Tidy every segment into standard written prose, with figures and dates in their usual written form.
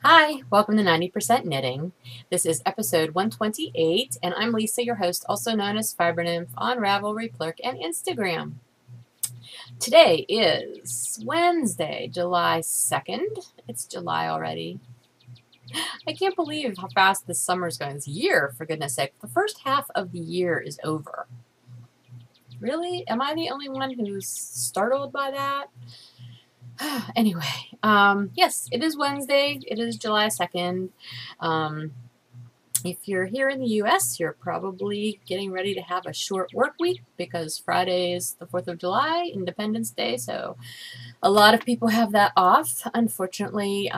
Hi, welcome to 90% Knitting. This is episode 128, and I'm Lisa, your host, also known as Fiber Nymph on Ravelry, Plurk, and Instagram. Today is Wednesday, July 2nd. It's July already. I can't believe how fast this summer's going. This year, for goodness sake. The first half of the year is over. Really? Am I the only one who's startled by that? Anyway, yes, it is Wednesday. It is July 2nd. If you're here in the US, you're probably getting ready to have a short work week because Friday is the 4th of July, Independence Day, so a lot of people have that off. Unfortunately,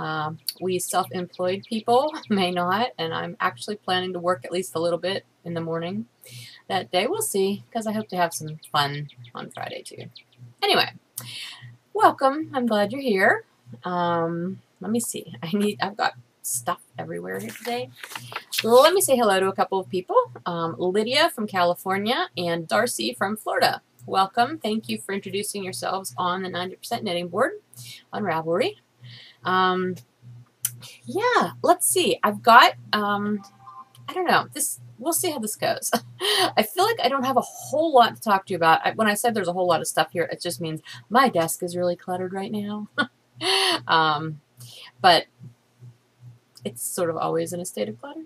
we self-employed people may not, and I'm actually planning to work at least a little bit in the morning that day. We'll see, because I hope to have some fun on Friday too. Anyway, welcome. I'm glad you're here. Let me see. I've got stuff everywhere here today. Let me say hello to a couple of people. Lydia from California and Darcy from Florida. Welcome. Thank you for introducing yourselves on the 90% Knitting board on Ravelry. Yeah, let's see. I've got, I don't know, we'll see how this goes. I feel like I don't have a whole lot to talk to you about. When I said there's a whole lot of stuff here, it just means my desk is really cluttered right now. But it's sort of always in a state of clutter.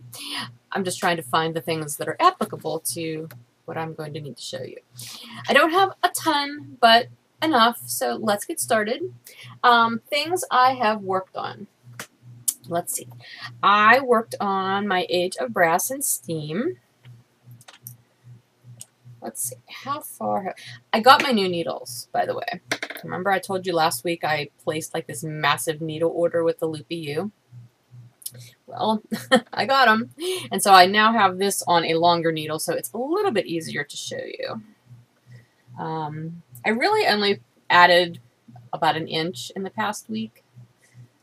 I'm just trying to find the things that are applicable to what I'm going to need to show you. I don't have a ton, but enough, so let's get started. Things I have worked on. Let's see. I worked on my Age of Brass and Steam. Let's see, how far I got my new needles, by the way. Remember I told you last week I placed like this massive needle order with the Loopy U? Well, I got them, and so I now have this on a longer needle, so it's a little bit easier to show you. I really only added about an inch in the past week.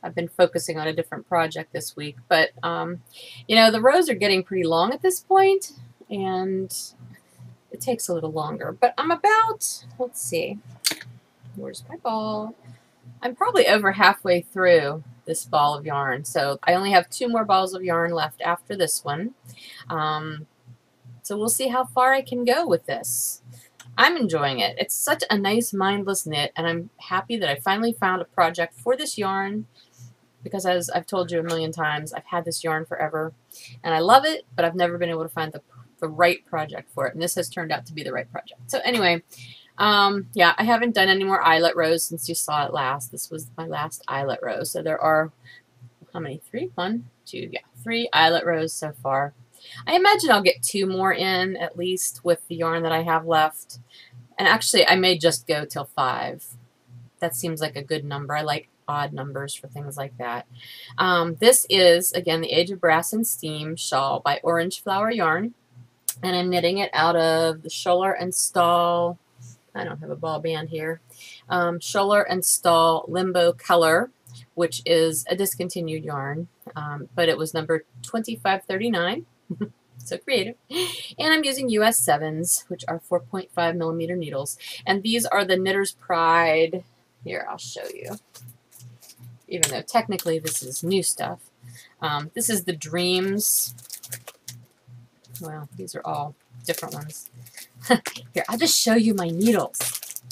I've been focusing on a different project this week, but you know, the rows are getting pretty long at this point, and it takes a little longer. But I'm about, let's see, where's my ball? I'm probably over halfway through this ball of yarn, so I only have 2 more balls of yarn left after this one. So we'll see how far I can go with this. I'm enjoying it. It's such a nice mindless knit, and I'm happy that I finally found a project for this yarn, because as I've told you a million times, I've had this yarn forever and I love it, but I've never been able to find the right project for it, and this has turned out to be the right project. So anyway, yeah, I haven't done any more eyelet rows since you saw it last. This was my last eyelet row. So there are, how many? 3? 1, 2, yeah, 3 eyelet rows so far. I imagine I'll get 2 more in at least with the yarn that I have left. And actually, I may just go till 5. That seems like a good number. I like odd numbers for things like that. This is, again, the Age of Brass and Steam shawl by Orange Flower Yarn. And I'm knitting it out of the Scholler and Stahl, I don't have a ball band here, Scholler and Stahl Limbo Color, which is a discontinued yarn, but it was number 2539, so creative. And I'm using US 7s, which are 4.5 millimeter needles. And these are the Knitter's Pride. Here, I'll show you. Even though technically this is new stuff. This is the Dreams. Well, these are all different ones. Here, I'll just show you my needles.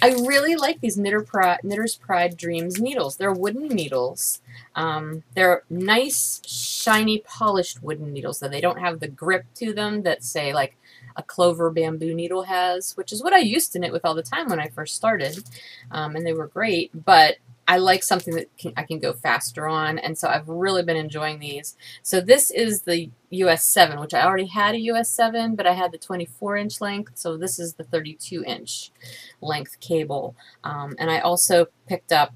I really like these Knitter's Pride Dreams needles. They're wooden needles. They're nice, shiny, polished wooden needles, though they don't have the grip to them that, say, like a clover bamboo needle has, which is what I used to knit with all the time when I first started, and they were great, but I like something that I can go faster on, and so I've really been enjoying these. So this is the US 7, which I already had a US 7, but I had the 24-inch length, so this is the 32-inch length cable. And I also picked up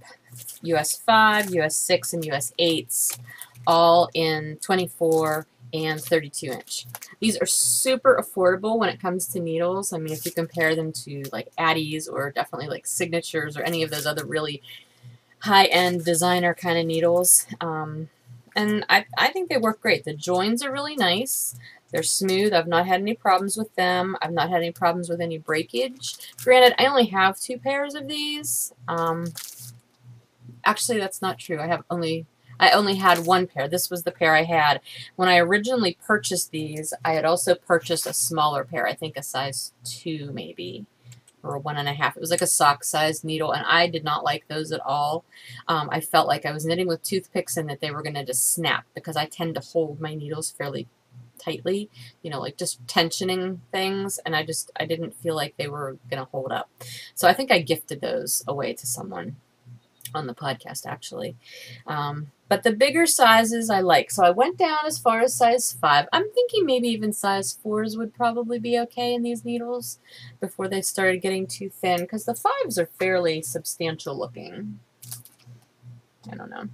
US 5, US 6, and US 8s, all in 24 and 32-inch. These are super affordable when it comes to needles. I mean, if you compare them to like Addie's or definitely like Signatures or any of those other really high-end designer kind of needles. And I think they work great. The joins are really nice. They're smooth. I've not had any problems with them. I've not had any problems with any breakage. Granted, I only have 2 pairs of these. actually, that's not true. I only had one pair. This was the pair I had. When I originally purchased these, I had also purchased a smaller pair, I think a size 2 maybe, or a 1.5. It was like a sock size needle, and I did not like those at all. I felt like I was knitting with toothpicks and that they were going to just snap, because I tend to hold my needles fairly tightly, you know, like just tensioning things, and I didn't feel like they were going to hold up. So I think I gifted those away to someone on the podcast, actually. But the bigger sizes I like. So I went down as far as size 5. I'm thinking maybe even size 4s would probably be okay in these needles before they started getting too thin, because the 5s are fairly substantial looking. I don't know.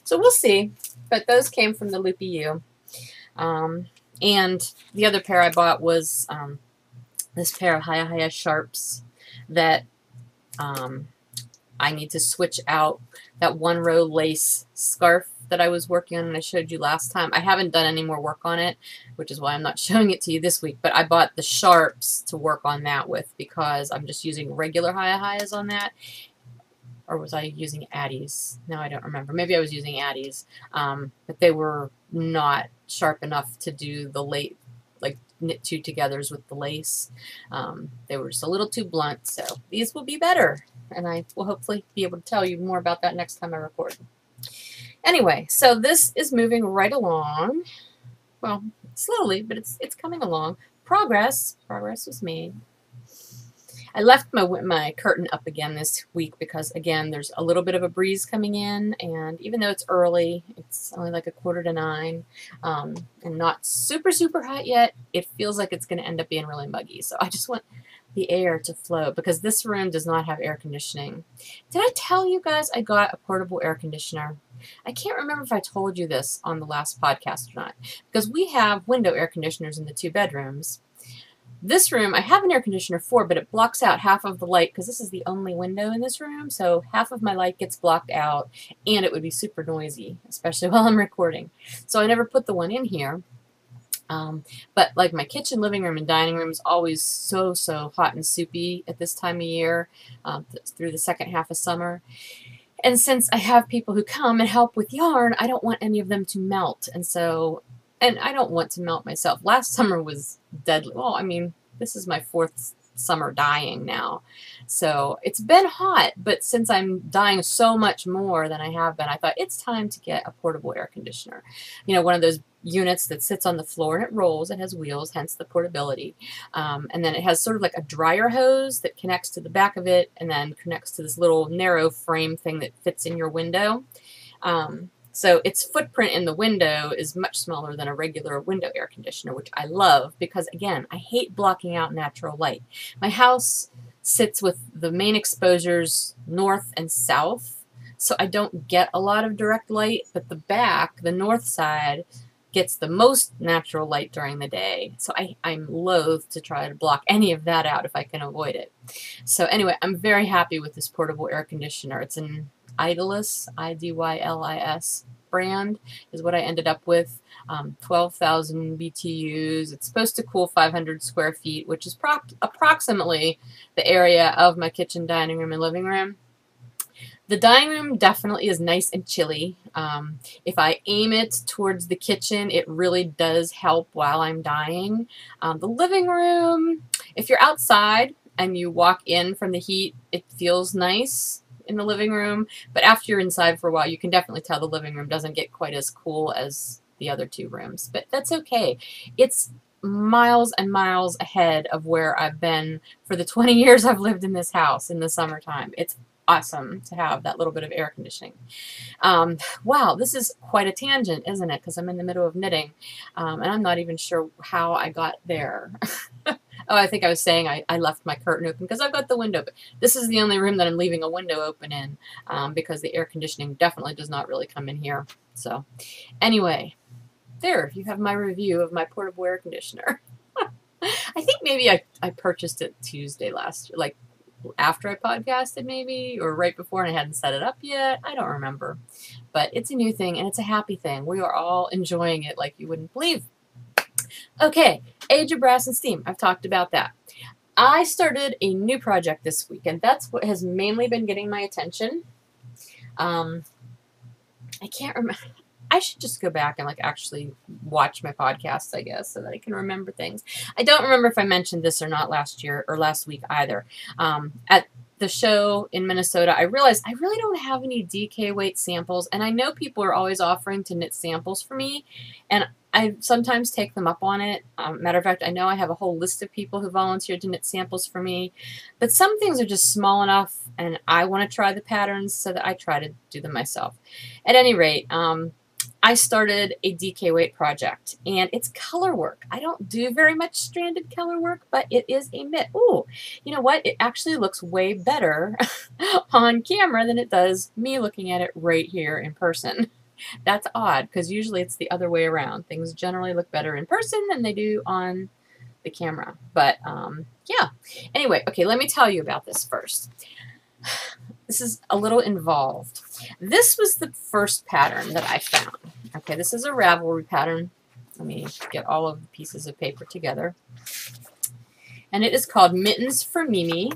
So we'll see. But those came from the Loopy U. And the other pair I bought was this pair of Haya Sharps that I need to switch out that 1-row lace scarf that I was working on and I showed you last time. I haven't done any more work on it, which is why I'm not showing it to you this week, but I bought the Sharps to work on that with, because I'm just using regular Hayas on that. Or was I using Addies? No, I don't remember. Maybe I was using Addies, but they were not sharp enough to do the late, like knit 2 togethers with the lace. They were just a little too blunt, so these will be better, and I will hopefully be able to tell you more about that next time I record. Anyway, so this is moving right along. Well, slowly, but it's coming along. Progress was made. I left my curtain up again this week because, again, there's a little bit of a breeze coming in, and even though it's early, it's only like 8:45, and not super, super hot yet, it feels like it's going to end up being really muggy. So I just want the air to flow, because this room does not have air conditioning. Did I tell you guys I got a portable air conditioner? I can't remember if I told you this on the last podcast or not, because we have window air conditioners in the 2 bedrooms. This room, I have an air conditioner for, but it blocks out half of the light, because this is the only window in this room, so half of my light gets blocked out, and it would be super noisy, especially while I'm recording. So I never put the one in here. But like my kitchen, living room, and dining room is always so hot and soupy at this time of year, through the second half of summer. And since I have people who come and help with yarn, I don't want any of them to melt, and I don't want to melt myself. Last summer was deadly. Well, I mean, this is my 4th summer dyeing now. So it's been hot, but since I'm dyeing so much more than I have been, I thought it's time to get a portable air conditioner. You know, one of those units that sits on the floor and it rolls. It has wheels, hence the portability. And then it has sort of like a dryer hose that connects to the back of it and then connects to this little narrow frame thing that fits in your window. So its footprint in the window is much smaller than a regular window air conditioner, which I love because, again, I hate blocking out natural light. My house sits with the main exposures north and south, so I don't get a lot of direct light, but the back, the north side, gets the most natural light during the day. So I'm loath to try to block any of that out if I can avoid it. So anyway, I'm very happy with this portable air conditioner. It's an Idylis, I-D-Y-L-I-S brand is what I ended up with. 12,000 BTUs. It's supposed to cool 500 square feet, which is approximately the area of my kitchen, dining room, and living room. The dining room definitely is nice and chilly. If I aim it towards the kitchen, it really does help while I'm dyeing. The living room, if you're outside and you walk in from the heat, it feels nice in the living room, but after you're inside for a while, you can definitely tell the living room doesn't get quite as cool as the other 2 rooms, but that's okay. It's miles and miles ahead of where I've been for the 20 years I've lived in this house in the summertime. It's awesome to have that little bit of air conditioning. Wow, this is quite a tangent, isn't it? Because I'm in the middle of knitting, and I'm not even sure how I got there. Oh, I think I was saying I left my curtain open because I've got the window, but this is the only room that I'm leaving a window open in, because the air conditioning definitely does not really come in here. So anyway, there you have my review of my portable air conditioner. I think maybe I purchased it Tuesday last year, like after I podcasted maybe, or right before, and I hadn't set it up yet. I don't remember. But it's a new thing, and it's a happy thing. We are all enjoying it like you wouldn't believe. Okay, Age of Brass and Steam. I've talked about that. I started a new project this week, and that's what has mainly been getting my attention. I can't remember. I should just go back and like actually watch my podcasts, I guess, so that I can remember things. I don't remember if I mentioned this or not last year or last week either. At the show in Minnesota, I realized I really don't have any DK weight samples, and I know people are always offering to knit samples for me, and I sometimes take them up on it. Matter of fact, I know I have a whole list of people who volunteered to knit samples for me, but some things are just small enough, and I want to try the patterns, so that I try to do them myself. At any rate, I started a DK weight project, and it's color work. I don't do very much stranded color work, but it is a mitt. Ooh, you know what? It actually looks way better on camera than it does me looking at it right here in person. That's odd, because usually it's the other way around. Things generally look better in person than they do on the camera. But yeah. Anyway, okay, let me tell you about this first. This is a little involved. This was the first pattern that I found. Okay, this is a Ravelry pattern. Let me get all of the pieces of paper together. And it is called Mittens for Mimi.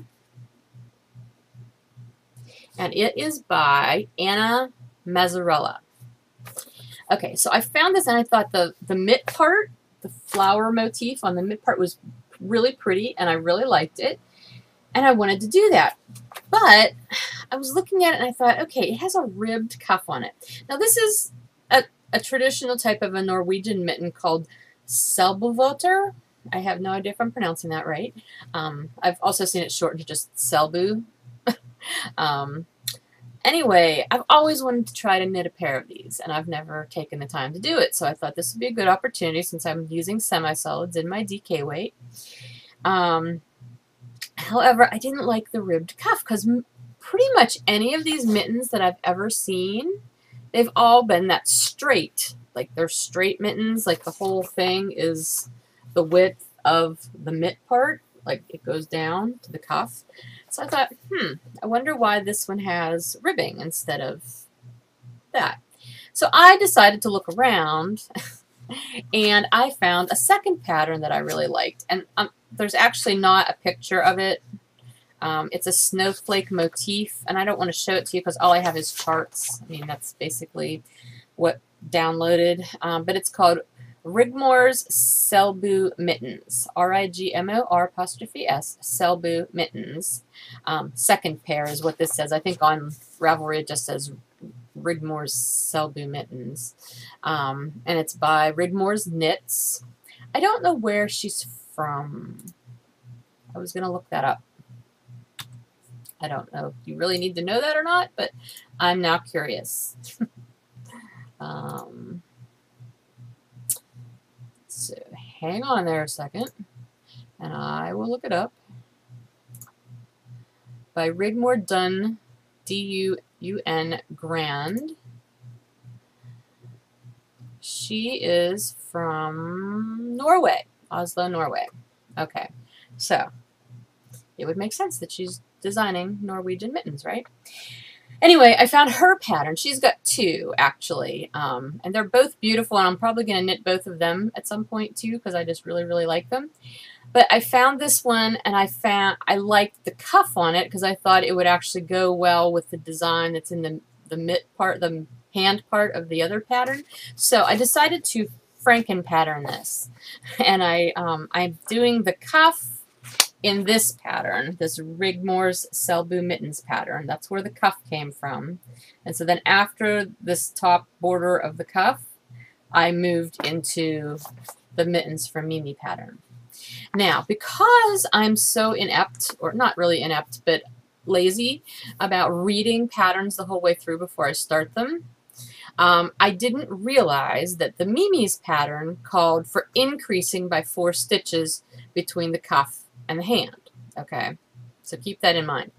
And it is by Anna Mazzarella. Okay, so I found this and I thought the mitt part, the flower motif on the mitt part was really pretty, and I really liked it. And I wanted to do that. But I was looking at it and I thought, okay, it has a ribbed cuff on it. Now this is a traditional type of a Norwegian mitten called Selbuvoter. I have no idea if I'm pronouncing that right. I've also seen it shortened to just Selbu. Anyway, I've always wanted to try to knit a pair of these, and I've never taken the time to do it. So I thought this would be a good opportunity since I'm using semi-solids in my DK weight. However, I didn't like the ribbed cuff, because pretty much any of these mittens that I've ever seen, they've all been that straight. Like they're straight mittens, like the whole thing is the width of the mitt part, like it goes down to the cuff. So I thought, I wonder why this one has ribbing instead of that. So I decided to look around and I found a second pattern that I really liked. And there's actually not a picture of it. It's a snowflake motif, and I don't want to show it to you because all I have is charts. I mean, that's basically what downloaded. But it's called Rigmore's Selbu Mittens. R-I-G-M-O-R'(S), Selbu Mittens. Second pair is what this says. I think on Ravelry it just says Rigmore's Selbu Mittens. And it's by Rigmore's Knits. I don't know where she's from. I was going to look that up. I don't know if you really need to know that or not, but I'm now curious. So hang on there a second, and I will look it up. By Rigmore Dunn, D-U-U-N Grand. She is from Norway, Oslo, Norway. Okay, so it would make sense that she's designing Norwegian mittens, right? Anyway, I found her pattern. She's got two, actually, and they're both beautiful, and I'm probably going to knit both of them at some point, too, because I just really, really like them. But I found this one, and I liked the cuff on it because I thought it would actually go well with the design that's in the mitt part, the hand part of the other pattern. So I decided to Franken pattern this, and I'm doing the cuff in this pattern, this Rigmore's Selbu Mittens pattern. That's where the cuff came from. And so then after this top border of the cuff, I moved into the Mittens for Mimi pattern. Now, because I'm so inept, or not really inept, but lazy about reading patterns the whole way through before I start them, I didn't realize that the Mimi's pattern called for increasing by 4 stitches between the cuff and the hand. Okay, so keep that in mind.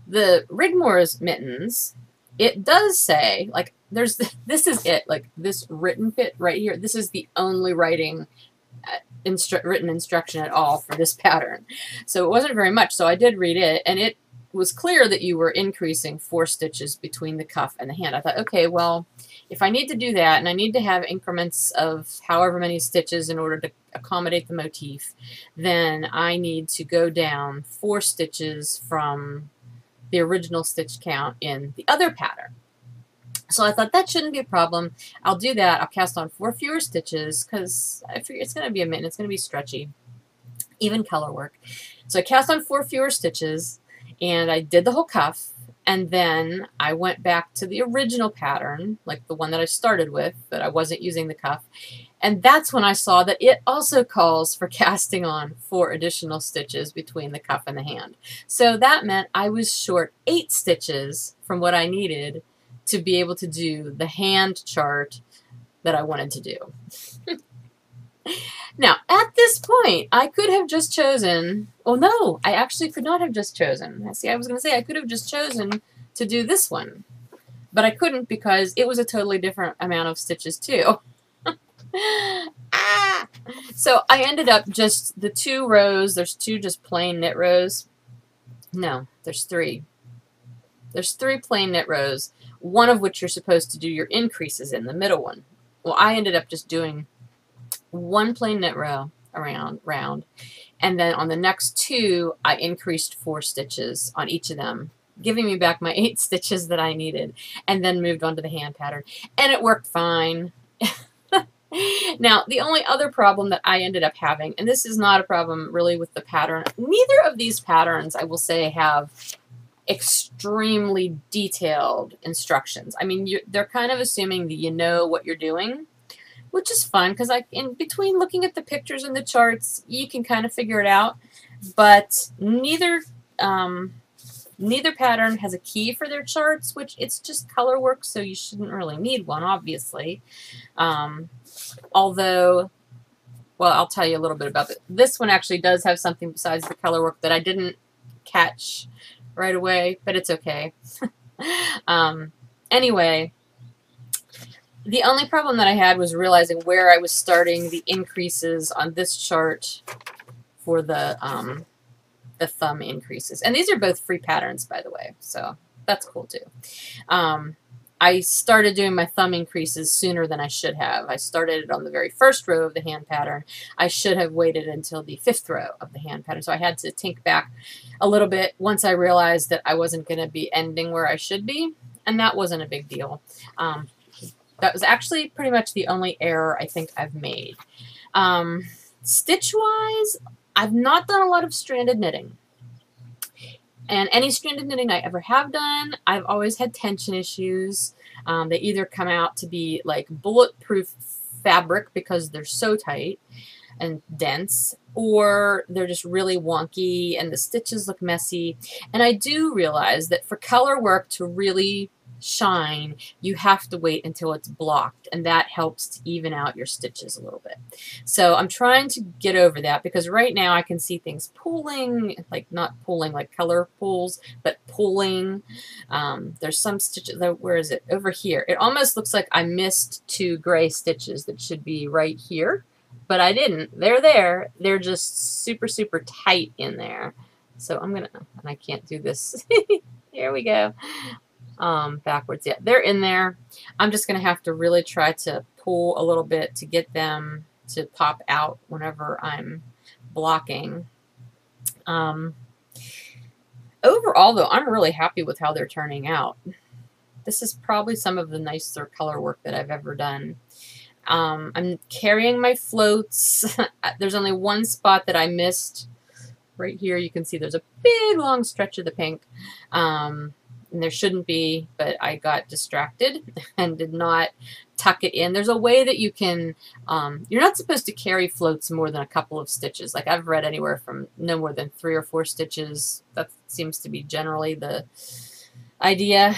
The Rigmore's mittens, it does say, like, this is it, like this written bit right here, this is the only written instruction at all for this pattern. So it wasn't very much, so I did read it, and it was clear that you were increasing 4 stitches between the cuff and the hand. I thought, okay, well, if I need to do that, and I need to have increments of however many stitches in order to accommodate the motif, then I need to go down 4 stitches from the original stitch count in the other pattern. So I thought that shouldn't be a problem. I'll do that. I'll cast on 4 fewer stitches because I figure it's going to be a mitten. It's going to be stretchy, even color work. So I cast on 4 fewer stitches, and I did the whole cuff, and then I went back to the original pattern, like the one that I started with, but I wasn't using the cuff. And that's when I saw that it also calls for casting on 4 additional stitches between the cuff and the hand. So that meant I was short 8 stitches from what I needed to be able to do the hand chart that I wanted to do. Now, at this point, I could have just chosen, oh no, I actually could not have just chosen. See, I was going to say I could have just chosen to do this one, but I couldn't because it was a totally different amount of stitches too. Ah! So I ended up just the 2 rows, there's 2 just plain knit rows. No, there's 3. There's 3 plain knit rows, one of which you're supposed to do your increases in, the middle one. Well, I ended up just doing 1 plain knit row round, and then on the next 2 I increased 4 stitches on each of them, giving me back my 8 stitches that I needed, and then moved on to the hand pattern, and it worked fine. Now, the only other problem that I ended up having, and this is not a problem really with the pattern, neither of these patterns, I will say, have extremely detailed instructions. I mean, they're kind of assuming that you know what you're doing, which is fun because in between looking at the pictures and the charts, you can kind of figure it out. But neither pattern has a key for their charts, which it's just color work, so you shouldn't really need one, obviously. Although, well, I'll tell you a little bit about it. This one actually does have something besides the color work that I didn't catch right away, but it's okay. Anyway, the only problem that I had was realizing where I was starting the increases on this chart for the thumb increases. And these are both free patterns, by the way, so that's cool too. I started doing my thumb increases sooner than I should have. I started it on the very first row of the hand pattern. I should have waited until the 5th row of the hand pattern. So I had to tink back a little bit once I realized that I wasn't going to be ending where I should be, and that wasn't a big deal. That was actually pretty much the only error I think I've made. Stitch-wise, I've not done a lot of stranded knitting. And any stranded knitting I ever have done, I've always had tension issues. They either come out to be like bulletproof fabric because they're so tight and dense, or they're just really wonky and the stitches look messy. And I do realize that for color work to really shine, you have to wait until it's blocked, and that helps to even out your stitches a little bit. So I'm trying to get over that because right now I can see things pooling, like not pooling like color pools, but pooling. There's some stitches, where is it? Over here. It almost looks like I missed 2 gray stitches that should be right here, but I didn't. They're there. They're just super, super tight in there. So I'm gonna, and I can't do this. Here we go. Backwards. Yeah, they're in there. I'm just going to have to really try to pull a little bit to get them to pop out whenever I'm blocking. Overall, though, I'm really happy with how they're turning out. This is probably some of the nicer color work that I've ever done. I'm carrying my floats. There's only one spot that I missed. Right here, you can see there's a big, long stretch of the pink. And there shouldn't be, but I got distracted and did not tuck it in. There's a way that you can, you're not supposed to carry floats more than a couple of stitches. Like I've read anywhere from no more than 3 or 4 stitches. That seems to be generally the idea.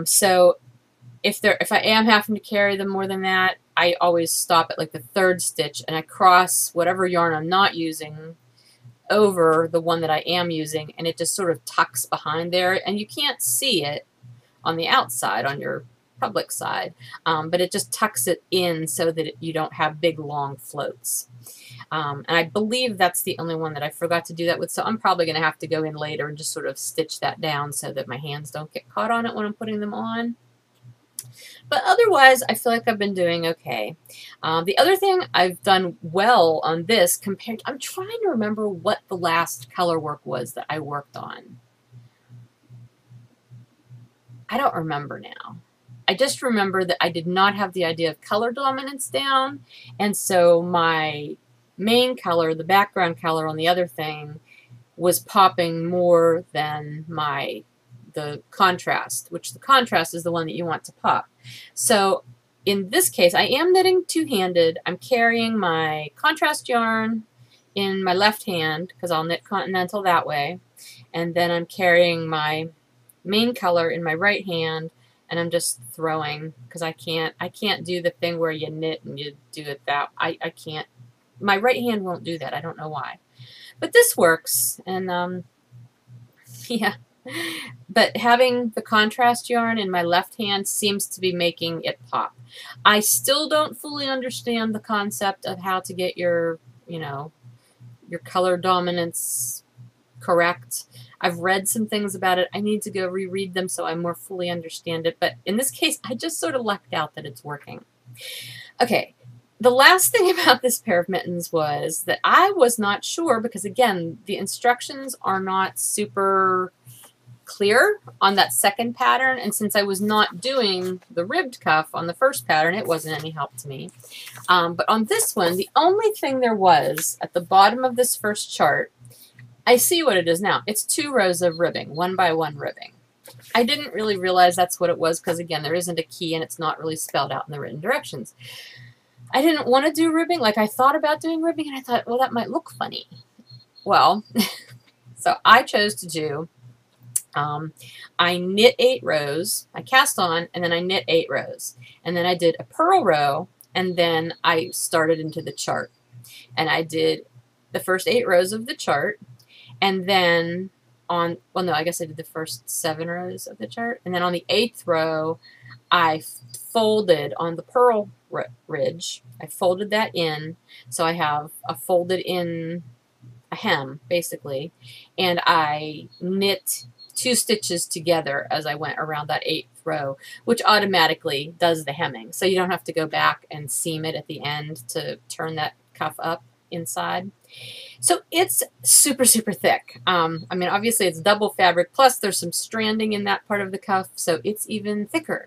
So if I am having to carry them more than that, I always stop at like the 3rd stitch and I cross whatever yarn I'm not using over the one that I am using, and it just sort of tucks behind there, and you can't see it on the outside on your public side, but it just tucks it in so that you don't have big long floats. And I believe that's the only one that I forgot to do that with, so I'm probably going to have to go in later and just sort of stitch that down so that my hands don't get caught on it when I'm putting them on. But otherwise, I feel like I've been doing okay. The other thing I've done well on this compared, I'm trying to remember what the last color work was that I worked on. I don't remember now. I just remember that I did not have the idea of color dominance down, and so my main color, the background color on the other thing, was popping more than the contrast, which the contrast is the one that you want to pop. So in this case, I am knitting two-handed. I'm carrying my contrast yarn in my left hand because I'll knit continental that way, and then I'm carrying my main color in my right hand, and I'm just throwing because I can't do the thing where you knit and you do it that I can't. My right hand won't do that. I don't know why. But this works, and yeah. But having the contrast yarn in my left hand seems to be making it pop. I still don't fully understand the concept of how to get your, your color dominance correct. I've read some things about it. I need to go reread them so I more fully understand it. But in this case, I just sort of lucked out that it's working. Okay. The last thing about this pair of mittens was that I was not sure because, again, the instructions are not super clear on that second pattern, and since I was not doing the ribbed cuff on the first pattern, it wasn't any help to me. But on this one, the only thing there was at the bottom of this first chart, I see what it is now. It's 2 rows of ribbing, 1 by 1 ribbing. I didn't really realize that's what it was because, again, there isn't a key and it's not really spelled out in the written directions. I didn't want to do ribbing. Like, I thought about doing ribbing, and I thought, well, that might look funny. Well, so I chose to do, I knit 8 rows, I cast on, and then I knit 8 rows. And then I did a purl row, and then I started into the chart. And I did the first 8 rows of the chart, and then on, well, no, I guess I did the first 7 rows of the chart. And then on the 8th row, I folded on the purl ridge. I folded that in, so I have a folded in a hem, basically, and I knit 2 stitches together as I went around that 8th row, which automatically does the hemming. So you don't have to go back and seam it at the end to turn that cuff up inside. So it's super, super thick. I mean, obviously it's double fabric, plus there's some stranding in that part of the cuff, so it's even thicker.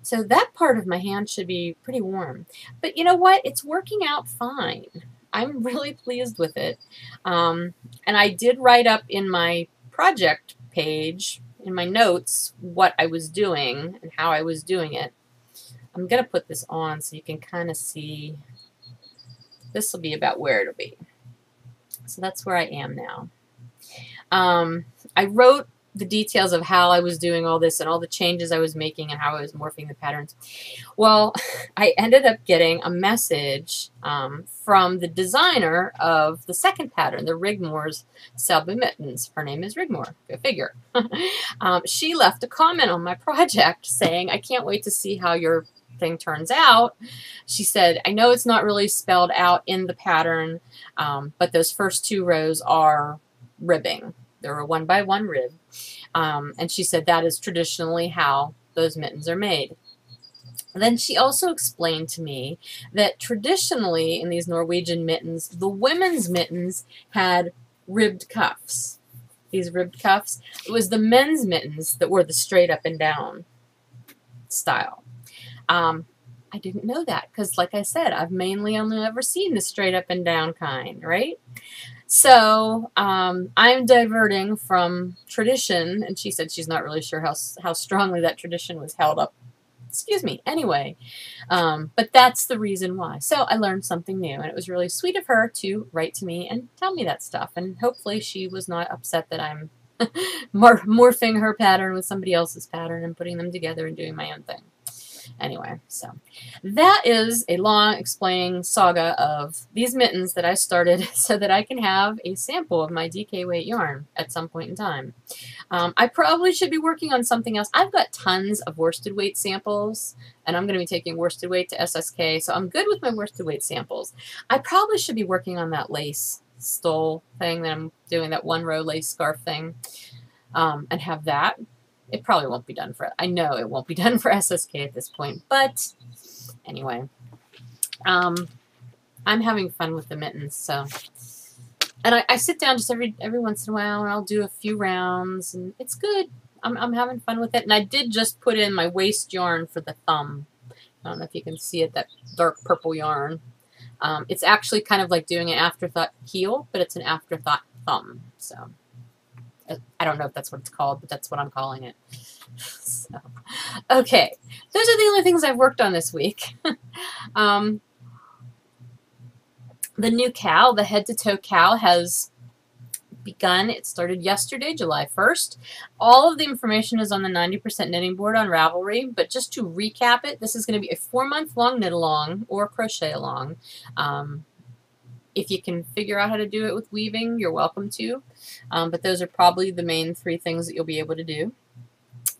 So that part of my hand should be pretty warm. But you know what? It's working out fine. I'm really pleased with it. And I did write up in my project page, in my notes, what I was doing and how I was doing it. I'm going to put this on so you can kind of see. This will be about where it'll be. So that's where I am now. I wrote the details of how I was doing all this and all the changes I was making and how I was morphing the patterns. Well, I ended up getting a message from the designer of the second pattern, the Rigmore's Selby Mittens. Her name is Rigmore. Go figure. She left a comment on my project saying, I can't wait to see how your thing turns out. She said, I know it's not really spelled out in the pattern, but those first 2 rows are ribbing. They're a 1 by 1 rib. And she said that is traditionally how those mittens are made. Then she also explained to me that traditionally in these Norwegian mittens, the women's mittens had ribbed cuffs. These ribbed cuffs. It was the men's mittens that were the straight up and down style. I didn't know that because, like I said, I've mainly only ever seen the straight up and down kind, right? So I'm diverting from tradition, and she said she's not really sure how strongly that tradition was held up. Excuse me. Anyway, but that's the reason why. So I learned something new, and it was really sweet of her to write to me and tell me that stuff. And hopefully she was not upset that I'm morphing her pattern with somebody else's pattern and putting them together and doing my own thing. Anyway, so that is a long explaining saga of these mittens that I started so that I can have a sample of my DK weight yarn at some point in time. I probably should be working on something else. I've got tons of worsted weight samples, and I'm going to be taking worsted weight to SSK, so I'm good with my worsted weight samples. I probably should be working on that lace stole thing that I'm doing, that 1 row lace scarf thing, and have that. It probably won't be done for, I know it won't be done for SSK at this point, but anyway, I'm having fun with the mittens, so, and I sit down just every once in a while, and I'll do a few rounds, and it's good. I'm having fun with it. And I did just put in my waste yarn for the thumb. I don't know if you can see it, that dark purple yarn. It's actually kind of like doing an afterthought heel, but it's an afterthought thumb. So I don't know if that's what it's called, but that's what I'm calling it. So, okay, those are the only things I've worked on this week. The new KAL, the head to toe KAL, has begun. It started yesterday, July 1st. All of the information is on the 90% knitting board on Ravelry, but just to recap it, this is going to be a 4-month-long knit along or crochet along. If you can figure out how to do it with weaving, you're welcome to, but those are probably the main 3 things that you'll be able to do.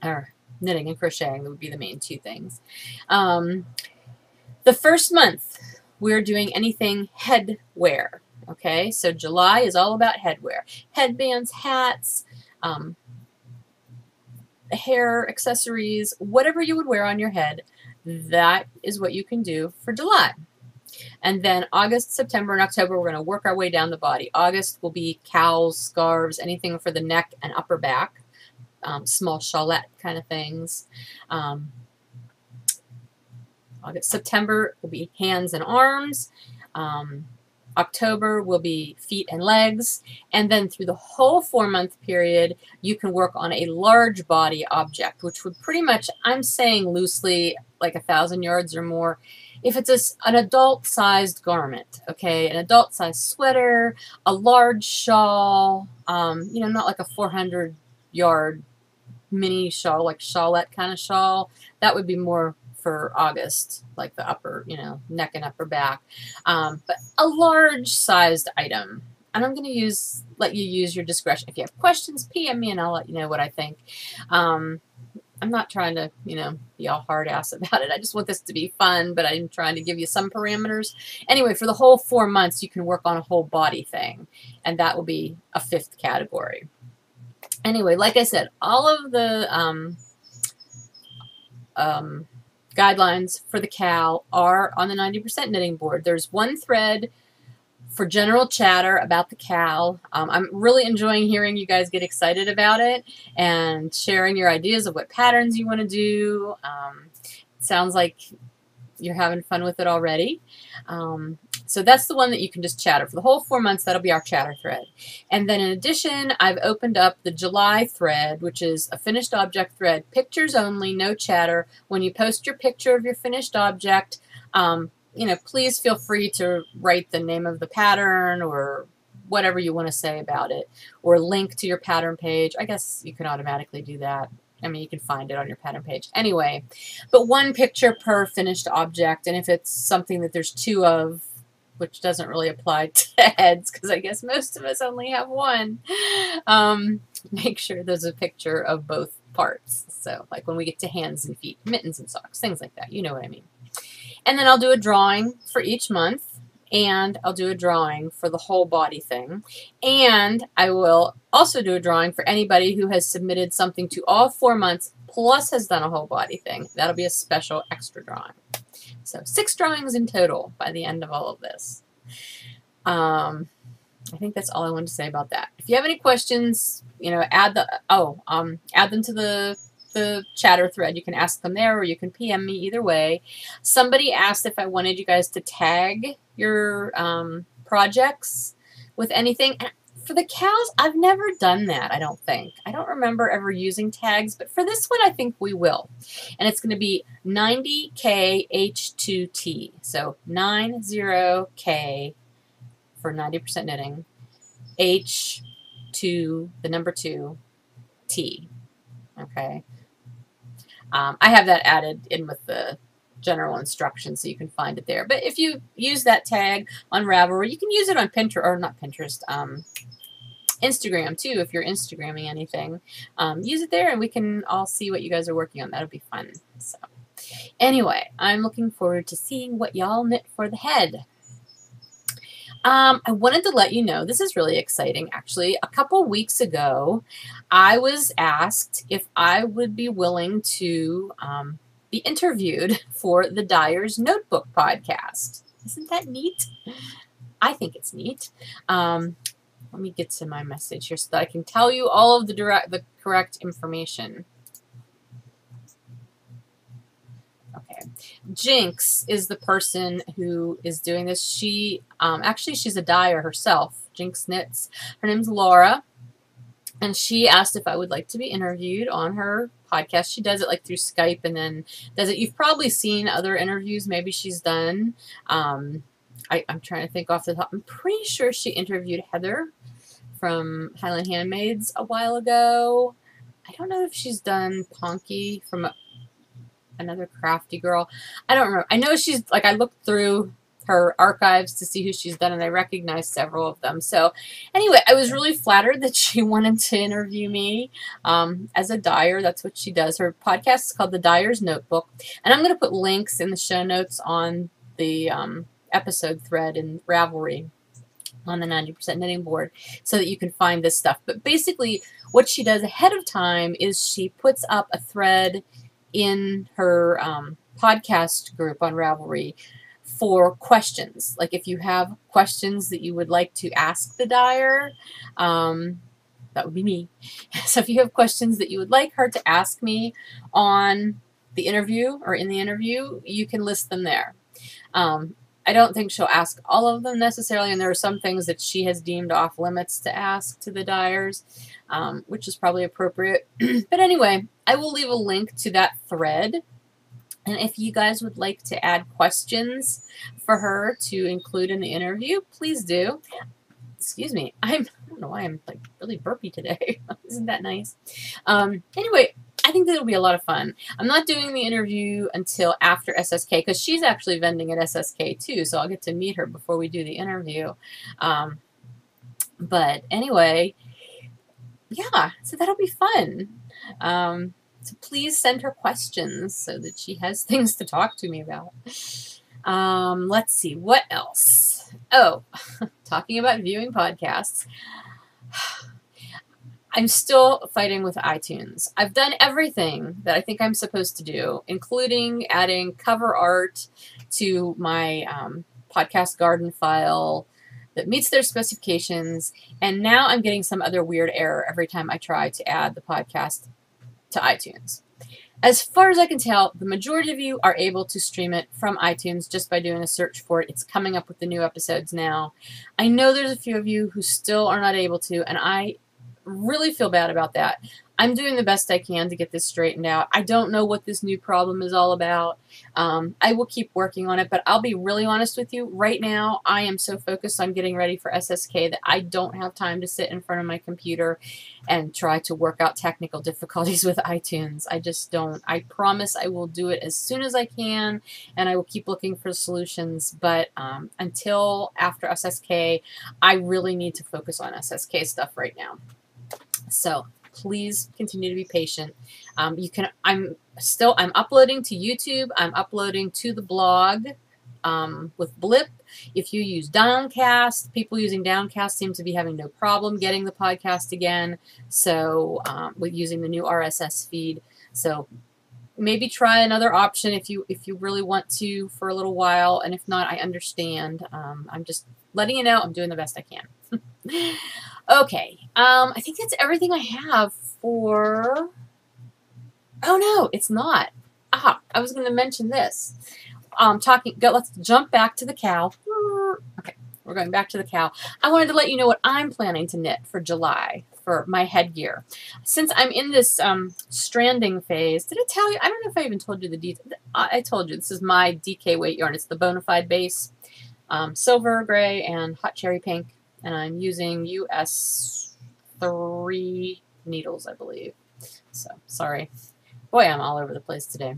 Or knitting and crocheting would be the main 2 things. The first month, we're doing anything headwear. Okay, so July is all about headwear. Headbands, hats, hair accessories, whatever you would wear on your head, that is what you can do for July. And then August, September, and October, we're going to work our way down the body. August will be cowls, scarves, anything for the neck and upper back, small shawlette kind of things. August, September will be hands and arms. October will be feet and legs, and then through the whole 4-month period, you can work on a large body object, which would pretty much, I'm saying loosely, like 1,000 yards or more. If it's an adult-sized garment, okay, an adult-sized sweater, a large shawl, you know, not like a 400-yard mini shawl, like shawlette kind of shawl, that would be more for August, like the upper, you know, neck and upper back. But a large-sized item, and I'm going to let you use your discretion. If you have questions, PM me, and I'll let you know what I think. I'm not trying to, you know, be all hard-ass about it. I just want this to be fun, but I'm trying to give you some parameters. Anyway, for the whole 4 months, you can work on a whole body thing, and that will be a 5th category. Anyway, like I said, all of the guidelines for the KAL are on the 90% knitting board. There's 1 thread for general chatter about the KAL. I'm really enjoying hearing you guys get excited about it and sharing your ideas of what patterns you want to do. It sounds like you're having fun with it already. So that's the one that you can just chatter. For the whole 4 months, that'll be our chatter thread. And then in addition, I've opened up the July thread, which is a finished object thread. Pictures only, no chatter. When you post your picture of your finished object, you know, please feel free to write the name of the pattern or whatever you want to say about it, or link to your pattern page. I guess you can automatically do that. I mean, you can find it on your pattern page. Anyway, but 1 picture per finished object, and if it's something that there's 2 of, which doesn't really apply to heads because I guess most of us only have 1, make sure there's a picture of both parts. So like when we get to hands and feet, mittens and socks, things like that. You know what I mean. And then I'll do a drawing for each month, and I'll do a drawing for the whole body thing. And I will also do a drawing for anybody who has submitted something to all 4 months plus has done a whole body thing. That'll be a special extra drawing. So 6 drawings in total by the end of all of this. I think that's all I wanted to say about that. If you have any questions, you know, add them to the chatter thread. You can ask them there, or you can PM me, either way. Somebody asked if I wanted you guys to tag your projects with anything. And for the KALs, I've never done that, I don't think. I don't remember ever using tags, but for this one, I think we will. And it's going to be 90KH2T. So 90K for 90% knitting, H2, the number 2, T. Okay. I have that added in with the general instructions, so you can find it there. But if you use that tag on Ravelry, you can use it on Pinterest, or not Pinterest, Instagram too, if you're Instagramming anything. Use it there, and we can all see what you guys are working on. That'll be fun. So anyway, I'm looking forward to seeing what y'all knit for the head. I wanted to let you know, this is really exciting actually. A couple weeks ago, I was asked if I would be willing to be interviewed for the Dyer's Notebook podcast. Isn't that neat? I think it's neat. let me get to my message here so that I can tell you all of the correct information. Okay, Jinx is the person who is doing this. She actually she's a dyer herself. Jinx knits. Her name's Laura, and she asked if I would like to be interviewed on her podcast. She does it like through Skype and then does it. You've probably seen other interviews maybe she's done. I'm trying to think off the top. I'm pretty sure she interviewed Heather from Highland Handmaids a while ago. I don't know if she's done Ponky from another crafty girl. I don't remember. I know she's like, I looked through her archives to see who she's done, and I recognized several of them. So anyway, I was really flattered that she wanted to interview me as a dyer. That's what she does. Her podcast is called The Dyer's Notebook, and I'm going to put links in the show notes on the episode thread in Ravelry on the 90% knitting board so that you can find this stuff. But basically what she does ahead of time is she puts up a thread in her podcast group on Ravelry for questions. Like if you have questions that you would like to ask the dyer, that would be me. So if you have questions that you would like her to ask me on the interview or in the interview, you can list them there. I don't think she'll ask all of them necessarily, and there are some things that she has deemed off limits to ask to the dyers, which is probably appropriate. But anyway, I will leave a link to that thread, and if you guys would like to add questions for her to include in the interview, please do. Excuse me, I don't know why I'm like really burpy today. Isn't that nice? Anyway, I think that'll be a lot of fun. I'm not doing the interview until after SSK because she's actually vending at SSK too, so I'll get to meet her before we do the interview. But anyway, yeah, so that'll be fun. So please send her questions so that she has things to talk to me about. Let's see, what else? Oh, talking about viewing podcasts. I'm still fighting with iTunes. I've done everything that I think I'm supposed to do, including adding cover art to my podcast garden file that meets their specifications, and now I'm getting some other weird error every time I try to add the podcast to iTunes. As far as I can tell, the majority of you are able to stream it from iTunes just by doing a search for it. It's coming up with the new episodes now. I know there's a few of you who still are not able to, and I really feel bad about that. I'm doing the best I can to get this straightened out. I don't know what this new problem is all about. I will keep working on it, but I'll be really honest with you. Right now, I am so focused on getting ready for SSK that I don't have time to sit in front of my computer and try to work out technical difficulties with iTunes. I just don't. I promise I will do it as soon as I can, and I will keep looking for solutions. But until after SSK, I really need to focus on SSK stuff right now. So please continue to be patient. I'm uploading to YouTube. I'm uploading to the blog with Blip. If you use Downcast, people using Downcast seem to be having no problem getting the podcast again. So with using the new RSS feed. So maybe try another option if you really want to for a little while. And if not, I understand. I'm just letting you know I'm doing the best I can. Okay, I think that's everything I have for... Oh no, it's not. Ah, I was going to mention this. Let's jump back to the cow. Okay, we're going back to the cow. I wanted to let you know what I'm planning to knit for July for my headgear. Since I'm in this stranding phase, did I tell you? I don't know if I even told you the details. I told you this is my DK weight yarn. It's the Bonafide base, silver, gray, and hot cherry pink. And I'm using US 3 needles, I believe. So, sorry. Boy, I'm all over the place today.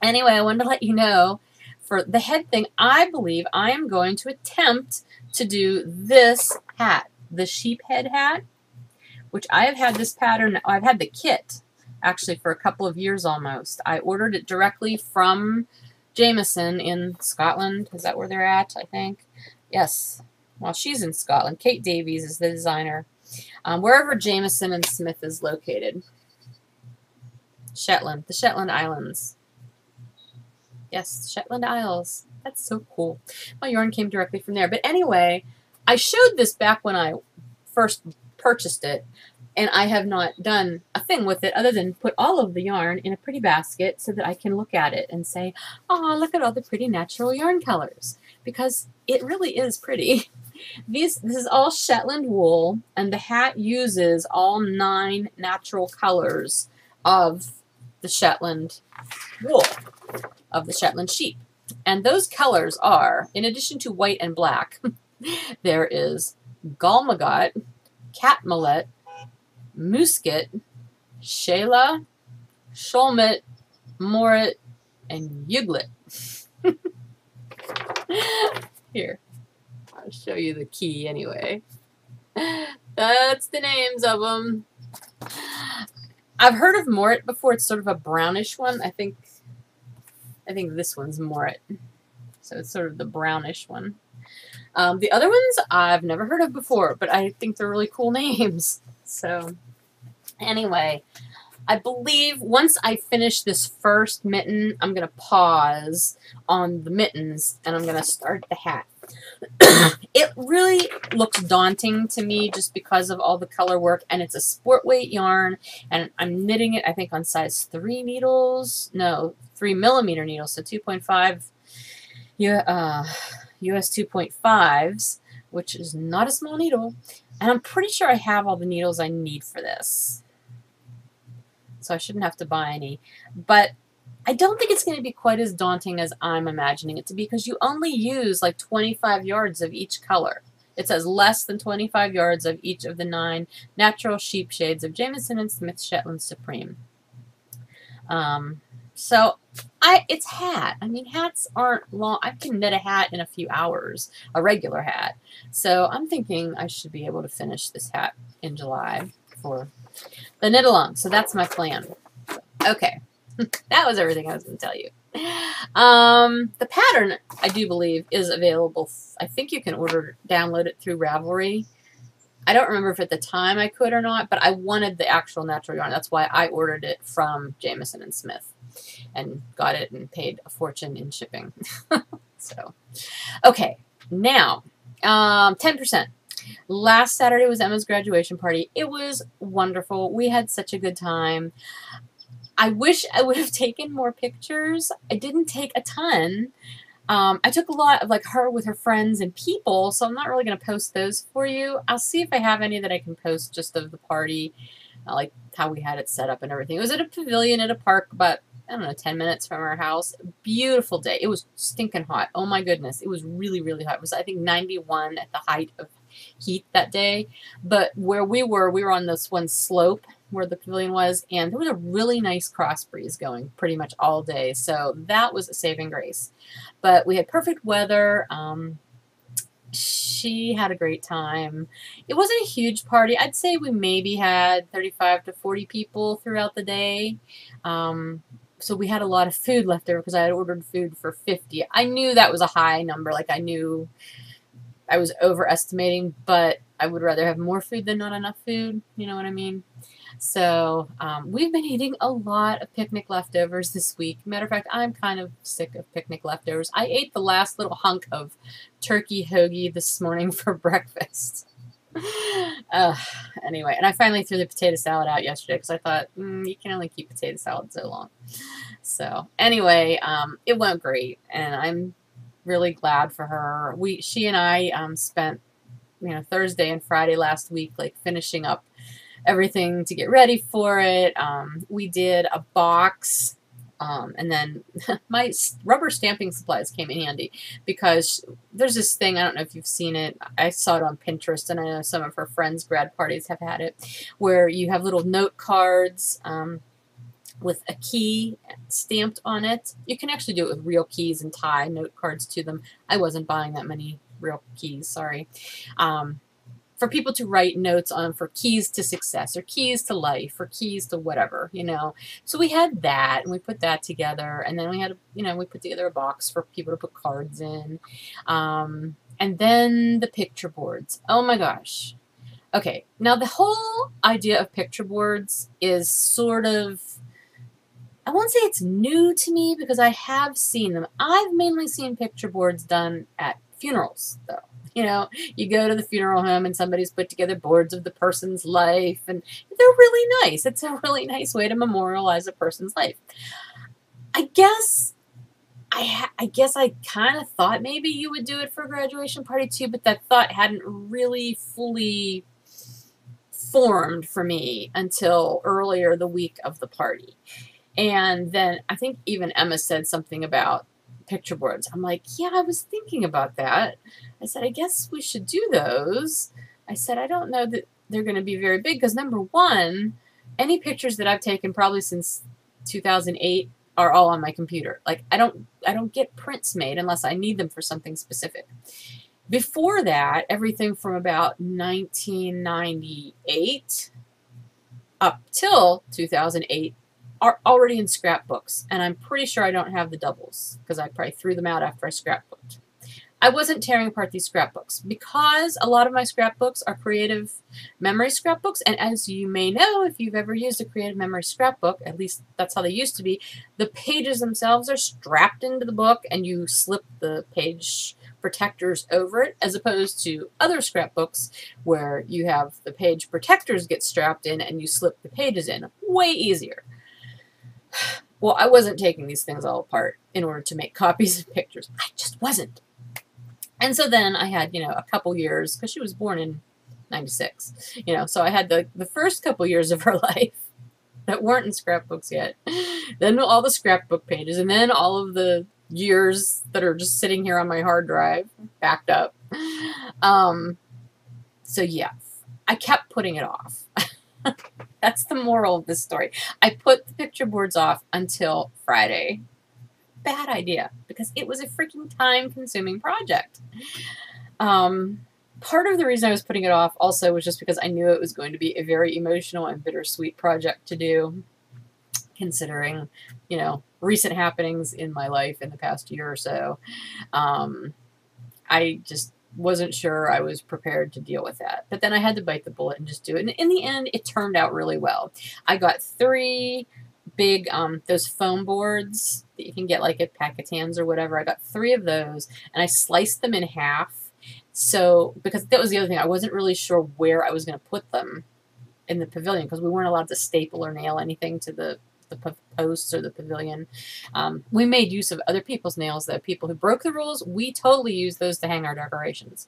Anyway, I wanted to let you know, for the head thing, I believe I am going to attempt to do this hat, the Sheep Heid hat, which I have had this pattern, I've had the kit, actually, for a couple of years almost. I ordered it directly from Jameson in Scotland. Is that where they're at, I think? Yes. Well, she's in Scotland. Kate Davies is the designer. Wherever Jameson and Smith is located. Shetland. The Shetland Islands. Yes, Shetland Isles. That's so cool. My yarn came directly from there. But anyway, I showed this back when I first purchased it, and I have not done a thing with it other than put all of the yarn in a pretty basket so that I can look at it and say, oh, look at all the pretty natural yarn colors, because it really is pretty. This is all Shetland wool, and the hat uses all 9 natural colors of the Shetland wool, of the Shetland sheep. And those colors are, in addition to white and black, there is Galmagot, Catmillet, Musket, Shayla, Sholmet, Morit, and Yuglet. Here, I'll show you the key anyway. That's the names of them. I've heard of Morit before. It's sort of a brownish one. I think this one's Morit. So it's sort of the brownish one. The other ones I've never heard of before, but I think they're really cool names. So anyway, I believe once I finish this first mitten, I'm going to pause on the mittens and I'm going to start the hat. It really looks daunting to me just because of all the color work, and it's a sport weight yarn, and I'm knitting it, I think, on size 3 needles. No, 3mm needles, so 2.5 US 2.5s, which is not a small needle. And I'm pretty sure I have all the needles I need for this, so I shouldn't have to buy any. But I don't think it's going to be quite as daunting as I'm imagining it to be, because you only use like 25 yards of each color. It says less than 25 yards of each of the 9 natural sheep shades of Jamieson and Smith Shetland Supreme. So it's hat. I mean, hats aren't long. I can knit a hat in a few hours, a regular hat. So I'm thinking I should be able to finish this hat in July for the knit along. So that's my plan. Okay. That was everything I was going to tell you. The pattern, I do believe, is available. I think you can download it through Ravelry. I don't remember if at the time I could or not, but I wanted the actual natural yarn. That's why I ordered it from Jamieson and Smith and got it and paid a fortune in shipping. So, okay, now 10%. Last Saturday was Emma's graduation party. It was wonderful. We had such a good time. I wish I would have taken more pictures. I didn't take a ton. I took a lot of like her with her friends and people, so I'm not really going to post those for you. I'll see if I have any that I can post just of the party, like how we had it set up and everything. It was at a pavilion at a park, but I don't know, 10 minutes from our house. Beautiful day. It was stinking hot. Oh my goodness. It was really, really hot. It was, I think, 91 at the height of heat that day. But where we were on this one slope where the pavilion was, and there was a really nice cross breeze going pretty much all day. So that was a saving grace. But we had perfect weather. She had a great time. It wasn't a huge party. I'd say we maybe had 35 to 40 people throughout the day. So we had a lot of food left over because I had ordered food for 50. I knew that was a high number. Like, I knew I was overestimating, but I would rather have more food than not enough food. You know what I mean? So we've been eating a lot of picnic leftovers this week. Matter of fact, I'm kind of sick of picnic leftovers. I ate the last little hunk of turkey hoagie this morning for breakfast. Anyway, and I finally threw the potato salad out yesterday because I thought, you can only keep potato salad so long. So anyway, it went great, and I'm really glad for her. She and I spent, Thursday and Friday last week, like, finishing up everything to get ready for it. We did a box, and then my rubber stamping supplies came in handy because there's this thing, I don't know if you've seen it, I saw it on Pinterest, and I know some of her friends' grad parties have had it, where you have little note cards with a key stamped on it. You can actually do it with real keys and tie note cards to them. I wasn't buying that many real keys, sorry. For people to write notes on for keys to success or keys to life or keys to whatever, So we had that, and we put that together, and then we had, we put together a box for people to put cards in. And then the picture boards. Oh my gosh. Okay, now the whole idea of picture boards is sort of, I won't say it's new to me because I have seen them. I've mainly seen picture boards done at funerals, though. You know, you go to the funeral home and somebody's put together boards of the person's life, and they're really nice. It's a really nice way to memorialize a person's life. I guess I kind of thought maybe you would do it for a graduation party too, but that thought hadn't really fully formed for me until earlier the week of the party. And then I think even Emma said something about picture boards. I'm like, yeah, I was thinking about that. I said, I guess we should do those. I said, I don't know that they're going to be very big because, number one, any pictures that I've taken probably since 2008 are all on my computer. Like, I don't get prints made unless I need them for something specific. Before that, everything from about 1998 up till 2008 are already in scrapbooks, and I'm pretty sure I don't have the doubles because I probably threw them out after I scrapbooked. I wasn't tearing apart these scrapbooks because a lot of my scrapbooks are creative memory scrapbooks, and as you may know, if you've ever used a creative memory scrapbook, at least that's how they used to be, the pages themselves are strapped into the book and you slip the page protectors over it, as opposed to other scrapbooks where you have the page protectors get strapped in and you slip the pages in. Way easier. Well, I wasn't taking these things all apart in order to make copies of pictures. I just wasn't. And so then I had, you know, a couple years, because she was born in 96, you know, so I had the first couple years of her life that weren't in scrapbooks yet. Then all the scrapbook pages, and then all of the years that are just sitting here on my hard drive, backed up. So yeah, I kept putting it off. That's the moral of this story. I put the picture boards off until Friday. Bad idea, because it was a freaking time-consuming project. Part of the reason I was putting it off also was just because I knew it was going to be a very emotional and bittersweet project to do, considering, you know, recent happenings in my life in the past year or so. I just wasn't sure I was prepared to deal with that. But then I had to bite the bullet and just do it. And in the end, it turned out really well. I got 3 big, those foam boards that you can get like at Packatans or whatever. I got 3 of those, and I sliced them in half. So, because that was the other thing, I wasn't really sure where I was going to put them in the pavilion, because we weren't allowed to staple or nail anything to the posts or the pavilion. We made use of other people's nails, though. People who broke the rules, we totally used those to hang our decorations.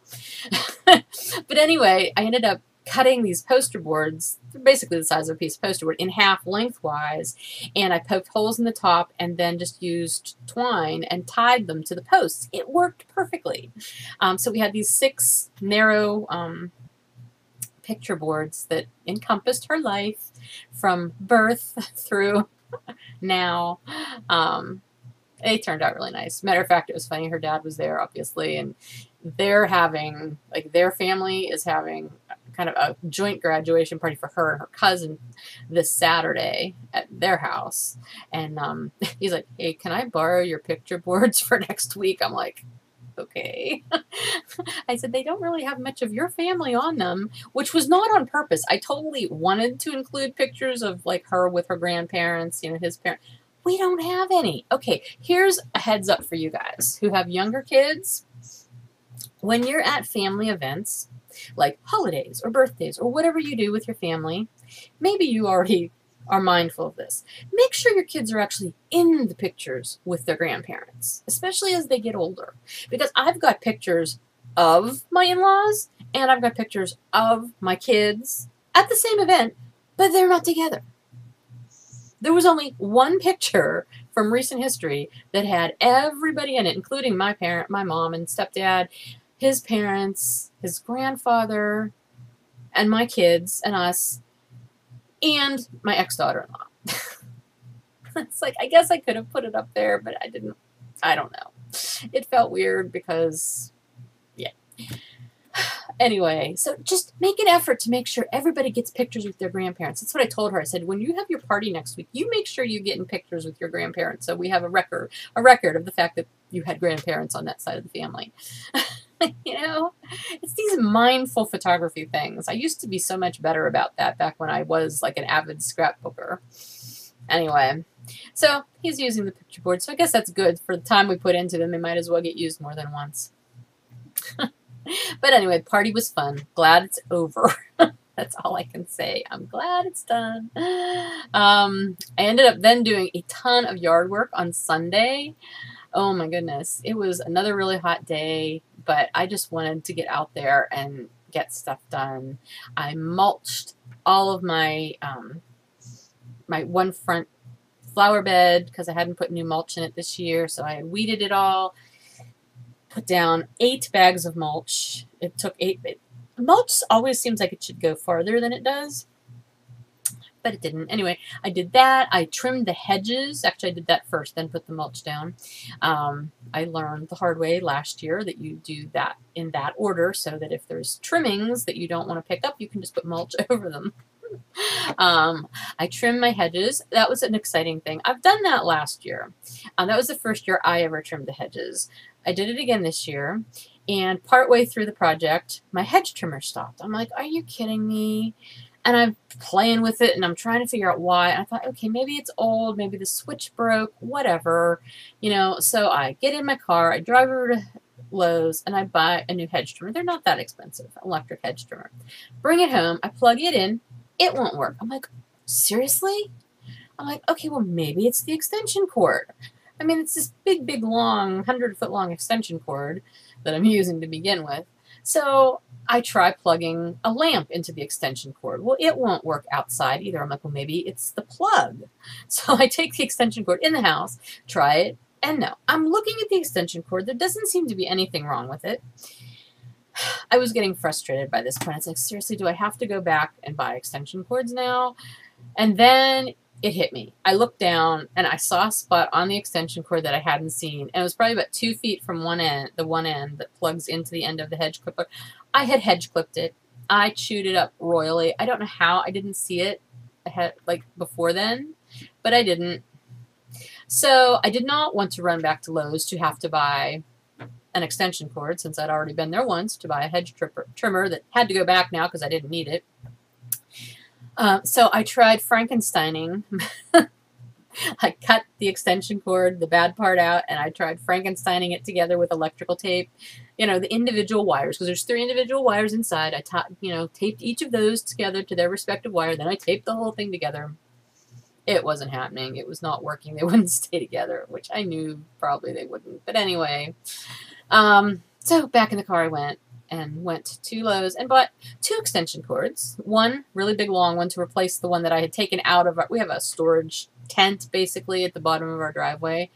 But anyway, I ended up cutting these poster boards, basically the size of a piece of poster board, in half lengthwise, and I poked holes in the top and then just used twine and tied them to the posts. It worked perfectly. So we had these 6 narrow picture boards that encompassed her life from birth through now. They turned out really nice. Matter of fact, it was funny. Her dad was there, obviously, and they're having, like, their family is having kind of a joint graduation party for her and her cousin this Saturday at their house. And he's like, hey, can I borrow your picture boards for next week? I'm like, okay. I said, they don't really have much of your family on them, which was not on purpose. I totally wanted to include pictures of, like, her with her grandparents, you know, his parents. We don't have any. Okay, here's a heads up for you guys who have younger kids. When you're at family events, like holidays or birthdays or whatever you do with your family, maybe you already are mindful of this. Make sure your kids are actually in the pictures with their grandparents, especially as they get older. Because I've got pictures of my in-laws and I've got pictures of my kids at the same event, but they're not together. There was only one picture from recent history that had everybody in it, including my parent, my mom and stepdad, his parents, his grandfather, and my kids and us, and my ex-daughter-in-law. It's like, I guess I could have put it up there, but I didn't. I don't know. It felt weird because, yeah. Anyway, so just make an effort to make sure everybody gets pictures with their grandparents. That's what I told her. I said, when you have your party next week, you make sure you get in pictures with your grandparents so we have a record of the fact that you had grandparents on that side of the family. You know, it's these mindful photography things. I used to be so much better about that back when I was like an avid scrapbooker. Anyway, so he's using the picture board, so I guess that's good. For the time we put into them, they might as well get used more than once. But anyway, the party was fun. Glad it's over. That's all I can say. I'm glad it's done. I ended up then doing a ton of yard work on Sunday. Oh my goodness. It was another really hot day, but I just wanted to get out there and get stuff done. I mulched all of my my one front flower bed because I hadn't put new mulch in it this year, so I weeded it all. Put down 8 bags of mulch. It took 8. Mulch always seems like it should go farther than it does, but it didn't. Anyway, I did that. I trimmed the hedges. Actually, I did that first, then put the mulch down. I learned the hard way last year that you do that in that order so that if there's trimmings that you don't want to pick up, you can just put mulch over them. I trimmed my hedges. That was an exciting thing. I've done that last year. That was the first year I ever trimmed the hedges. I did it again this year, and partway through the project, my hedge trimmer stopped. I'm like, are you kidding me? And I'm playing with it, and I'm trying to figure out why. And I thought, okay, maybe it's old, maybe the switch broke, whatever, you know. So I get in my car, I drive over to Lowe's, and I buy a new hedge trimmer. They're not that expensive, electric hedge trimmer. Bring it home, I plug it in, it won't work. I'm like, seriously? I'm like, okay, well, maybe it's the extension cord. I mean, it's this big, big, long, 100-foot long extension cord that I'm using to begin with. So I try plugging a lamp into the extension cord. Well, it won't work outside either. I'm like, well, maybe it's the plug. So I take the extension cord in the house, try it, and no. I'm looking at the extension cord. There doesn't seem to be anything wrong with it. I was getting frustrated by this point. It's like, seriously, do I have to go back and buy extension cords now? And then it hit me. I looked down and I saw a spot on the extension cord that I hadn't seen, and it was probably about 2 feet from one end, the one end that plugs into the end of the hedge clipper. I had hedge clipped it. I chewed it up royally. I don't know how I didn't see it ahead, like before then, but I didn't. So I did not want to run back to Lowe's to have to buy an extension cord, since I'd already been there once to buy a hedge trimmer that had to go back now because I didn't need it. So I tried Frankensteining. I cut the extension cord, the bad part out, and I tried Frankensteining it together with electrical tape. You know, the individual wires, because there's 3 individual wires inside. I taped each of those together to their respective wire. Then I taped the whole thing together. It wasn't happening. It was not working. They wouldn't stay together, which I knew probably they wouldn't. But anyway, so back in the car I went to Lowe's and bought 2 extension cords. One really big long one to replace the one that I had taken out of we have a storage tent basically at the bottom of our driveway,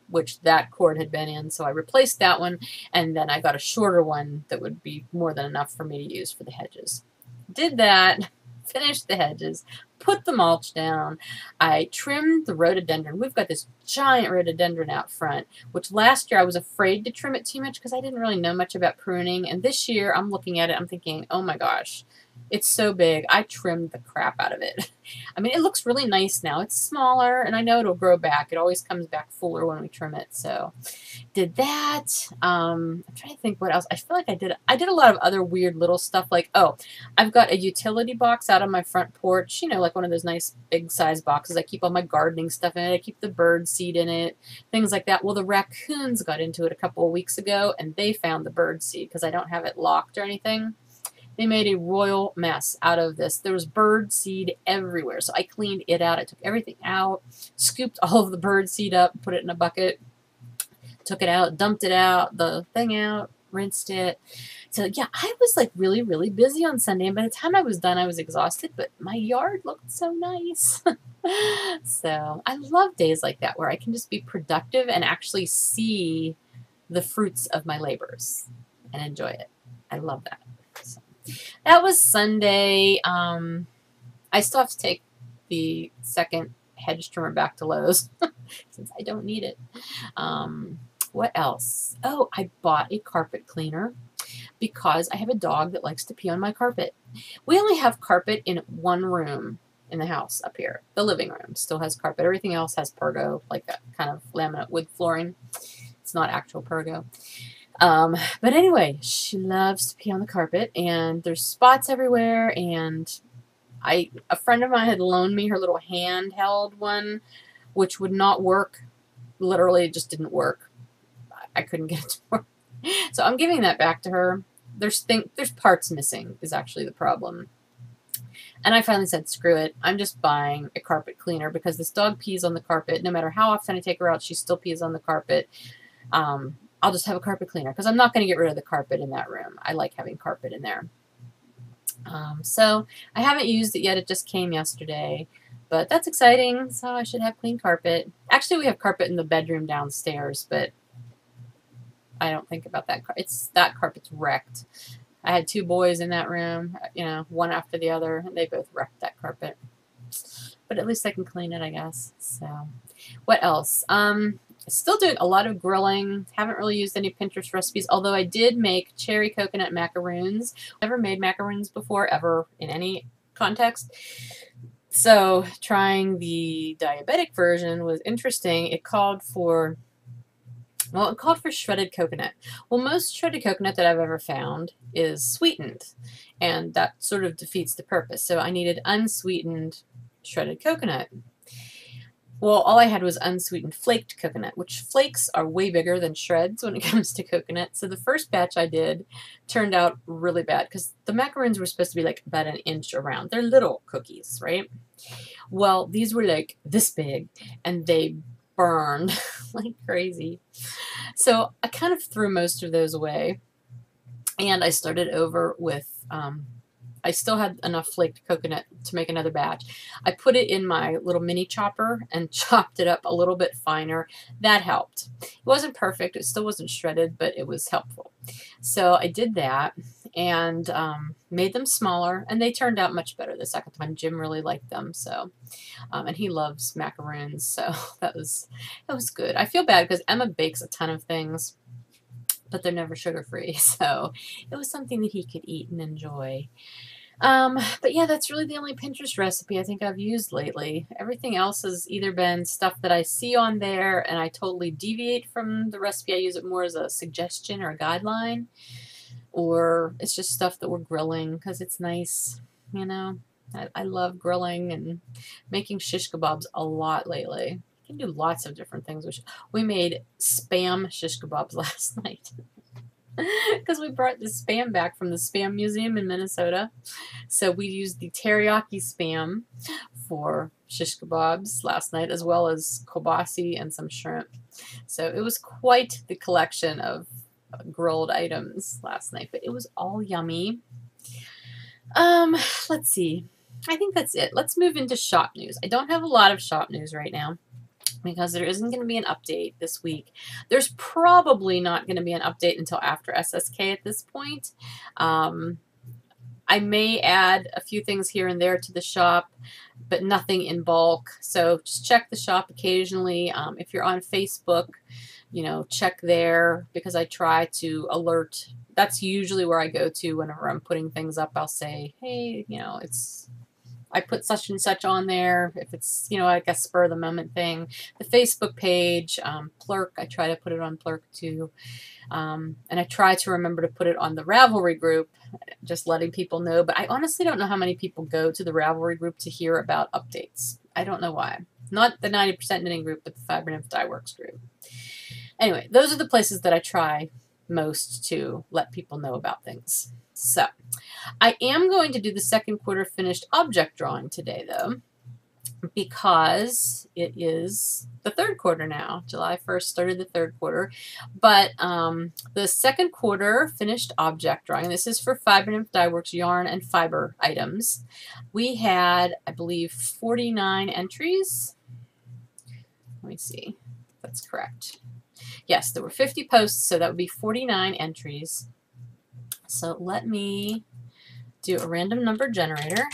which that cord had been in, so I replaced that one, and then I got a shorter one that would be more than enough for me to use for the hedges. Did that, finished the hedges, put the mulch down. I trimmed the rhododendron. We've got this giant rhododendron out front, which last year I was afraid to trim it too much because I didn't really know much about pruning. And this year I'm looking at it, I'm thinking, oh my gosh, it's so big. I trimmed the crap out of it. I mean, it looks really nice now. It's smaller, and I know it'll grow back. It always comes back fuller when we trim it. So did that. I'm trying to think what else. I feel like I did a lot of other weird little stuff, like, oh, I've got a utility box out on my front porch, you know, like one of those nice big size boxes. I keep all my gardening stuff in it. I keep the bird seed in it, things like that. Well, the raccoons got into it a couple of weeks ago, and they found the bird seed because I don't have it locked or anything. They made a royal mess out of this. There was bird seed everywhere, so I cleaned it out. I took everything out, scooped all of the bird seed up, put it in a bucket, took it out, dumped it out, the thing out, rinsed it. So yeah, I was like really, really busy on Sunday, and by the time I was done, I was exhausted, but my yard looked so nice. So I love days like that where I can just be productive and actually see the fruits of my labors and enjoy it. I love that. So that was Sunday. I still have to take the second hedge trimmer back to Lowe's since I don't need it. What else? Oh, I bought a carpet cleaner because I have a dog that likes to pee on my carpet. We only have carpet in one room in the house up here. The living room still has carpet. Everything else has pergo, like that kind of laminate wood flooring. It's not actual pergo. But anyway, she loves to pee on the carpet, and there's spots everywhere, and a friend of mine had loaned me her little handheld one, which would not work. Literally, it just didn't work. I couldn't get it to work. So I'm giving that back to her. There's parts missing is actually the problem. And I finally said, screw it. I'm just buying a carpet cleaner because this dog pees on the carpet. No matter how often I take her out, she still pees on the carpet. I'll just have a carpet cleaner because I'm not going to get rid of the carpet in that room. I like having carpet in there. So I haven't used it yet. It just came yesterday. But that's exciting. So I should have clean carpet. Actually, we have carpet in the bedroom downstairs, but I don't think about that. That carpet's wrecked. I had 2 boys in that room, you know, one after the other, and they both wrecked that carpet. But at least I can clean it, I guess. So, what else? Still doing a lot of grilling. Haven't really used any Pinterest recipes, although I did make cherry coconut macaroons. Never made macaroons before, ever, in any context. So, trying the diabetic version was interesting. It called for shredded coconut. Well, most shredded coconut that I've ever found is sweetened, and that sort of defeats the purpose. So I needed unsweetened shredded coconut. Well, all I had was unsweetened flaked coconut, which flakes are way bigger than shreds when it comes to coconut. So the first batch I did turned out really bad because the macaroons were supposed to be like about 1 inch around. They're little cookies, right? Well, these were like this big, and they burned like crazy. So I kind of threw most of those away, and I started over with, I still had enough flaked coconut to make another batch. I put it in my little mini chopper and chopped it up a little bit finer. That helped. It wasn't perfect. It still wasn't shredded, but it was helpful. So I did that and made them smaller, and they turned out much better the second time. Jim really liked them, so and he loves macaroons, so that was good. I feel bad because Emma bakes a ton of things, but they're never sugar-free, so it was something that he could eat and enjoy. But yeah, that's really the only Pinterest recipe I think I've used lately. Everything else has either been stuff that I see on there and I totally deviate from the recipe. I use it more as a suggestion or a guideline, or it's just stuff that we're grilling because it's nice, you know. I love grilling and making shish kebabs a lot lately. You can do lots of different things. We made Spam shish kebabs last night because we brought the Spam back from the Spam Museum in Minnesota. So we used the teriyaki Spam for shish kebabs last night, as well as kobasi and some shrimp. So it was quite the collection of grilled items last night, but it was all yummy. Let's see. I think that's it. Let's move into shop news. I don't have a lot of shop news right now because there isn't going to be an update this week. There's probably not going to be an update until after SSK at this point. I may add a few things here and there to the shop, but nothing in bulk. So just check the shop occasionally. If you're on Facebook, you know, check there because I try to alert. That's usually where I go to whenever I'm putting things up. I'll say, hey, you know, I put such and such on there. If it's, you know, like a spur of the moment thing. The Facebook page, Plurk, I try to put it on Plurk too. And I try to remember to put it on the Ravelry group, just letting people know. But I honestly don't know how many people go to the Ravelry group to hear about updates. I don't know why. Not the 90% knitting group, but the Fiber Nymph Dye Works group. Anyway, those are the places that I try most to let people know about things. So, I am going to do the second quarter finished object drawing today, though, because it is the third quarter now. July 1st started the third quarter. But the second quarter finished object drawing, this is for Fiber Nymph Dye Works yarn and fiber items. We had, I believe, 49 entries. Let me see if that's correct. Yes, there were 50 posts, so that would be 49 entries. So let me do a random number generator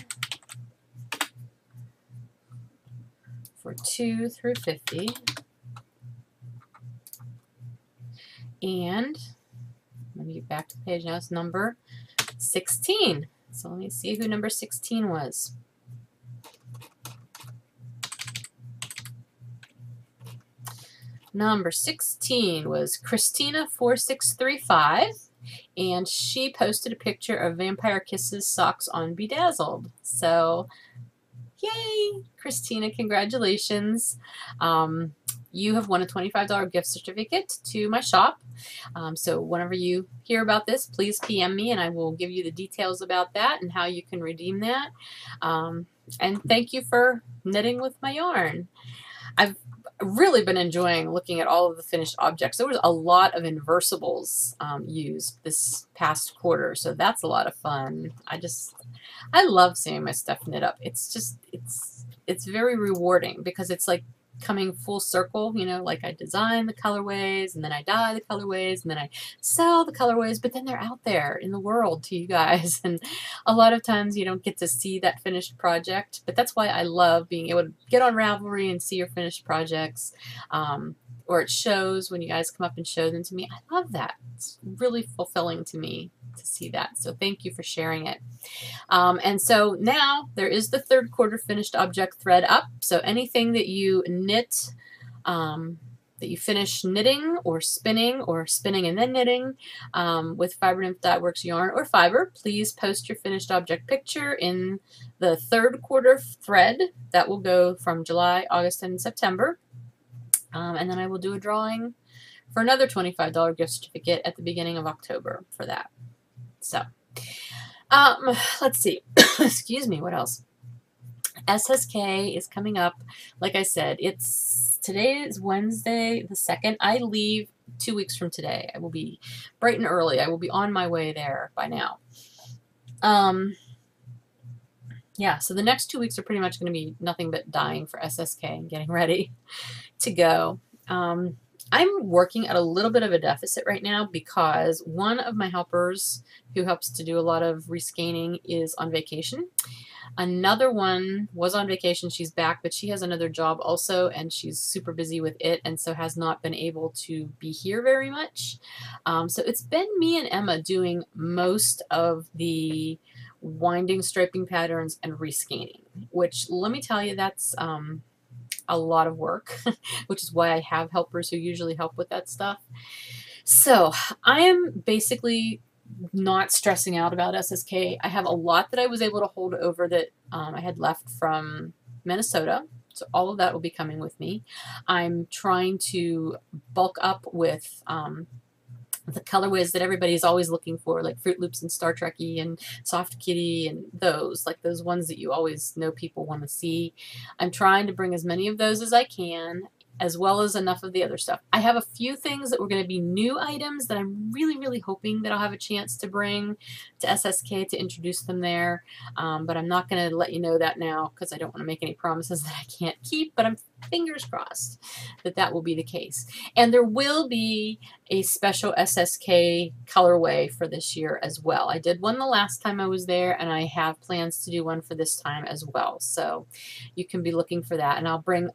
for 2 through 50. And let me get back to the page now. It's number 16. So let me see who number 16 was. Number 16 was Christina4635. And she posted a picture of Vampire Kisses socks on Bedazzled. So, yay, Christina, congratulations. you have won a $25 gift certificate to my shop. So whenever you hear about this, please PM me and I will give you the details about that and how you can redeem that. And thank you for knitting with my yarn. I've really been enjoying looking at all of the finished objects. There was a lot of inversibles used this past quarter, so that's a lot of fun. I love seeing my stuff knit up. It's very rewarding because it's like coming full circle, you know, like I design the colorways and then I dye the colorways and then I sell the colorways, but then they're out there in the world to you guys. And a lot of times you don't get to see that finished project, but that's why I love being able to get on Ravelry and see your finished projects, or it shows when you guys come up and show them to me. I love that. It's really fulfilling to me to see that. So thank you for sharing it. And so now there is the third quarter finished object thread up. So anything that you knit, that you finish knitting or spinning and then knitting with Fiber Nymph Dye Works yarn or fiber, please post your finished object picture in the third quarter thread. That will go from July, August, and September. And then I will do a drawing for another $25 gift certificate at the beginning of October for that. So, let's see. Excuse me, what else? SSK is coming up. Like I said, today is Wednesday the 2nd. I leave 2 weeks from today. I will be bright and early. I will be on my way there by now. Yeah, so the next 2 weeks are pretty much going to be nothing but dyeing for SSK and getting ready to go. I'm working at a little bit of a deficit right now because one of my helpers who helps to do a lot of rescanning is on vacation. Another one was on vacation. She's back, but she has another job also, and she's super busy with it, and so has not been able to be here very much. So it's been me and Emma doing most of the winding, striping patterns, and rescanning, which, let me tell you, that's a lot of work, which is why I have helpers who usually help with that stuff. So I am basically not stressing out about SSK. I have a lot that I was able to hold over that I had left from Minnesota. So all of that will be coming with me. I'm trying to bulk up with the colorways that everybody's always looking for, like Fruit Loops and Star Trek-y and Soft Kitty and those ones that you always know people want to see. I'm trying to bring as many of those as I can, as well as enough of the other stuff. I have a few things that were going to be new items that I'm really, really hoping that I'll have a chance to bring to SSK to introduce them there, but I'm not going to let you know that now because I don't want to make any promises that I can't keep, but I'm fingers crossed that that will be the case. And there will be a special SSK colorway for this year as well. I did one the last time I was there, and I have plans to do one for this time as well. So you can be looking for that. And I'll bring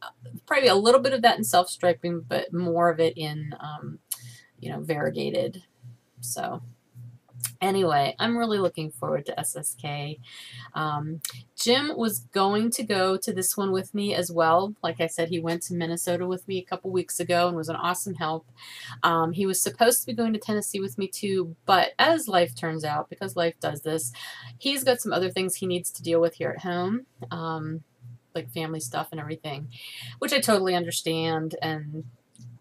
probably a little bit of that in self-striping, but more of it in, you know, variegated. So anyway, I'm really looking forward to SSK. Jim was going to go to this one with me as well. Like I said, he went to Minnesota with me a couple weeks ago and was an awesome help. He was supposed to be going to Tennessee with me too, but as life turns out, because life does this, he's got some other things he needs to deal with here at home, like family stuff and everything, which I totally understand. And,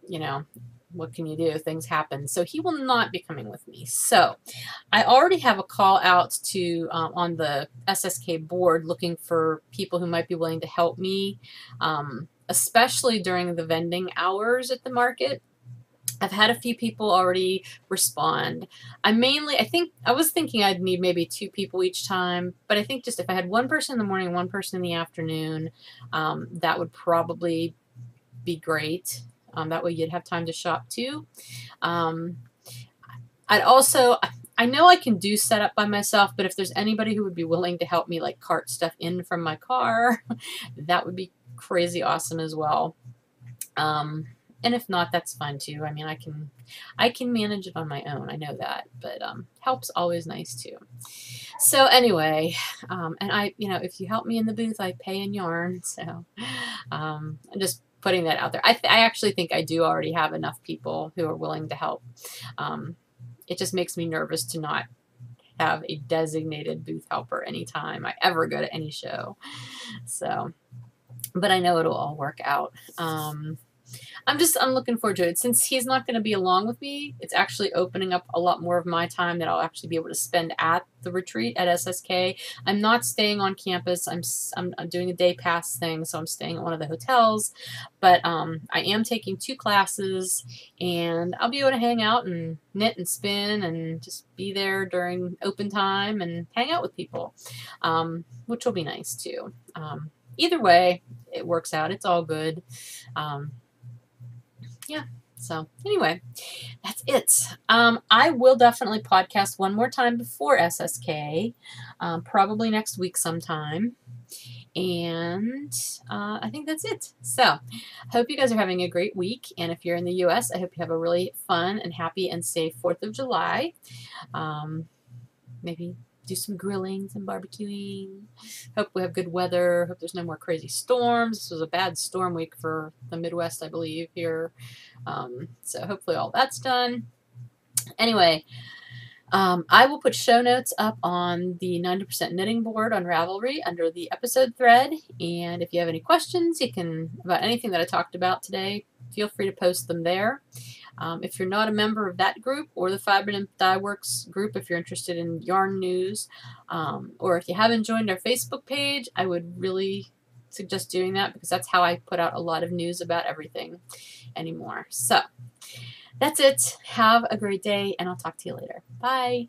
you know, what can you do? Things happen. So he will not be coming with me. So I already have a call out to on the SSK board looking for people who might be willing to help me, especially during the vending hours at the market. I've had a few people already respond. I was thinking I'd need maybe 2 people each time, but I think just if I had one person in the morning, one person in the afternoon, that would probably be great. That way you'd have time to shop too. I know I can do setup by myself, but if there's anybody who would be willing to help me like cart stuff in from my car, that would be crazy awesome as well. And if not, that's fine too. I mean, I can manage it on my own. I know that, but help's always nice too. So anyway, and you know, if you help me in the booth, I pay in yarn. So I'm just putting that out there. I actually think I do already have enough people who are willing to help. It just makes me nervous to not have a designated booth helper anytime I ever go to any show. So, but I know it'll all work out. I'm looking forward to it. Since he's not going to be along with me, it's actually opening up a lot more of my time that I'll actually be able to spend at the retreat at SSK. I'm not staying on campus. I'm doing a day pass thing, so I'm staying at one of the hotels. But I am taking 2 classes, and I'll be able to hang out and knit and spin and just be there during open time and hang out with people, which will be nice too. Either way, it works out. It's all good. Yeah. So anyway, that's it. I will definitely podcast one more time before SSK, probably next week sometime. And I think that's it. So, hope you guys are having a great week. And if you're in the U.S., I hope you have a really fun and happy and safe 4th of July. Maybe do some grilling, some barbecuing. Hope we have good weather. Hope there's no more crazy storms. This was a bad storm week for the Midwest, I believe, here. So hopefully all that's done. Anyway, I will put show notes up on the 90% knitting board on Ravelry under the episode thread. And if you have any questions about anything that I talked about today, feel free to post them there. If you're not a member of that group or the Fiber Nymph Dye Works group, if you're interested in yarn news, or if you haven't joined our Facebook page, I would really suggest doing that because that's how I put out a lot of news about everything anymore. So that's it. Have a great day, and I'll talk to you later. Bye.